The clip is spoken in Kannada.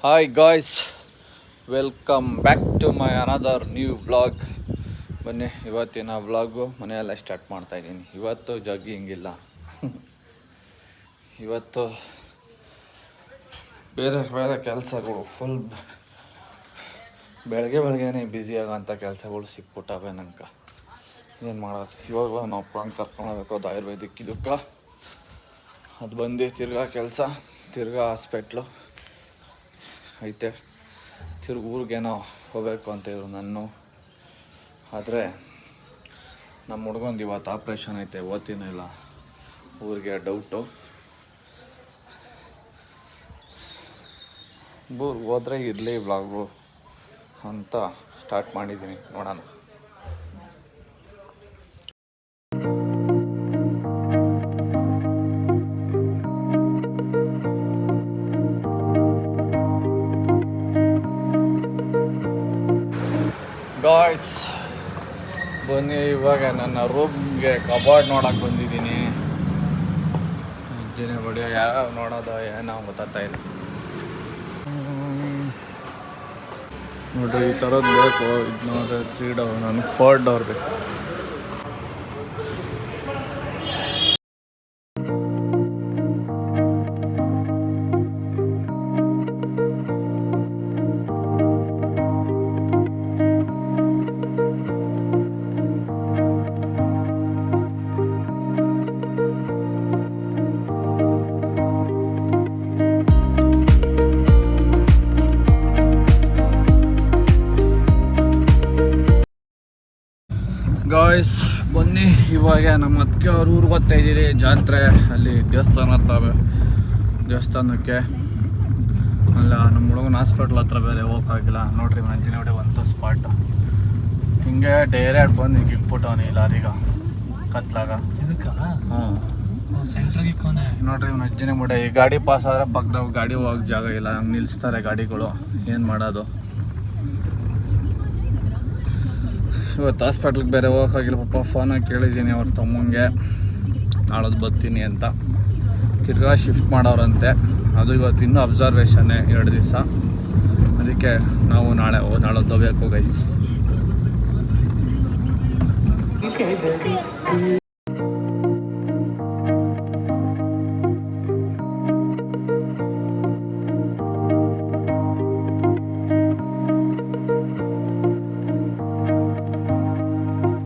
Hi guys, welcome back to my another new vlog. ಬನ್ನಿ, ಇವತ್ತಿನ ವ್ಲಾಗು ಮನೆಯಲ್ಲೇ ಸ್ಟಾರ್ಟ್ ಮಾಡ್ತಾಯಿದ್ದೀನಿ. ಇವತ್ತು ಜಾಗಿಂಗ್ ಇಲ್ಲ, ಇವತ್ತು ಬೇರೆ ಬೇರೆ ಕೆಲಸಗಳು ಫುಲ್ ಬೆಳಗ್ಗೆನೇ ಬ್ಯುಸಿ ಆಗೋಂಥ ಕೆಲಸಗಳು ಸಿಕ್ಬಿಟ್ಟವೆ ನಂಗೆ. ಏನು ಮಾಡೋದು, ಇವಾಗ ನಾವು ಅಪ್ಪನ ಕರ್ಕೊಂಡೋಗ್ಬೇಕು. ಅದು ಆಯುರ್ವೇದಿಕ್ ಇದಕ್ಕೆ ಅದು ಬಂದು ತಿರ್ಗಾ ಕೆಲಸ, ತಿರ್ಗಾ ಹಾಸ್ಪಿಟ್ಲು ಐತೆ, ತಿರ್ಗಿ ಊರಿಗೇನೋ ಹೋಗಬೇಕು ಅಂತಿದ್ರು ನಾನು. ಆದರೆ ನಮ್ಮ ಹುಡ್ಗಂದು ಇವತ್ತು ಆಪ್ರೇಷನ್ ಐತೆ, ಓದ್ತೀನೋ ಇಲ್ಲ ಊರಿಗೆ ಡೌಟು. ಊರಿಗೆ ಹೋದರೆ ಇರಲಿ ವ್ಲಾಗು ಅಂತ ಸ್ಟಾರ್ಟ್ ಮಾಡಿದ್ದೀನಿ, ನೋಡೋಣ. ಗಾಯ್ಸ್ ಬನ್ನಿ, ಇವಾಗ ನನ್ನ ರೂಮ್ಗೆ ಕಬೋರ್ಡ್ ನೋಡೋಕೆ ಬಂದಿದ್ದೀನಿ. ಅಜ್ಜಿನೇ ಬಡಿಯೋ ಯಾವ ನೋಡೋದು ಏನೋ ಗೊತ್ತಾಗ್ತಾ ಇಲ್ಲ. ನೋಡ್ರಿ, ಈ ಥರದ್ದು ಬೇಕು. ಇದು ನೋಡ್ರಿ 3 ಡೋರ್, ನನಗೆ 4 ಡೋರ್ ಬೇಕು. ಗಾಯ್ಸ್ ಬನ್ನಿ, ಇವಾಗ ನಮ್ಮ ಅತ್ತಿಗೆ ಅವ್ರ ಊರಿಗೆ ಹೋಗ್ತಾ ಇದ್ದೀರಿ. ಜಾತ್ರೆ ಅಲ್ಲಿ ದೇವಸ್ಥಾನ ಇರ್ತವೆ, ದೇವಸ್ಥಾನಕ್ಕೆ. ಅಲ್ಲ ನಮ್ಮ ಹುಡುಗನ ಹಾಸ್ಪಿಟ್ಲ್ ಹತ್ರ ಬೇರೆ ಹೋಗೋಕ್ಕಾಗಿಲ್ಲ. ನೋಡ್ರಿ, ಮಂಜಿನೋಡೆ ಬಂತು ಸ್ಪಾಟ್. ಹಿಂಗೆ ಡೈರೆಕ್ಟ್ ಬಂದು ಹಿಂಗೆ ಇಟ್ಬಿಟ್ಟವನು ಈ ಲಾರಿಗ ಕತ್ಲಾಗ. ನೋಡ್ರಿ, ಇವ್ನ ಅಜ್ಜಿನೇ ಮುಡೆ. ಈ ಗಾಡಿ ಪಾಸ್ ಆದರೆ ಪಕ್ಕದಾಗ ಗಾಡಿ ಹೋಗೋಕೆ ಜಾಗ ಇಲ್ಲ, ಹಂಗೆ ನಿಲ್ಲಿಸ್ತಾರೆ ಗಾಡಿಗಳು. ಏನು ಮಾಡೋದು? ಇವತ್ತು ಹಾಸ್ಪಿಟ್ಲಿಗೆ ಬೇರೆ ಹೋಗೋಕ್ಕಾಗಿಲ್ಲ. ಪಾಪ ಫೋನಾಗಿ ಕೇಳಿದ್ದೀನಿ ಅವ್ರ ತಮ್ಮಂಗೆ, ನಾಳದ್ದು ಬರ್ತೀನಿ ಅಂತ. ತಿರ್ಗಾ ಶಿಫ್ಟ್ ಮಾಡೋರಂತೆ. ಅದು ಇವತ್ತು ಇನ್ನೂ ಅಬ್ಸರ್ವೇಷನ್ನೇ 2 ದಿವಸ. ಅದಕ್ಕೆ ನಾವು ನಾಳದ್ದು ಹೋಗಬೇಕು ಗೈಸ್.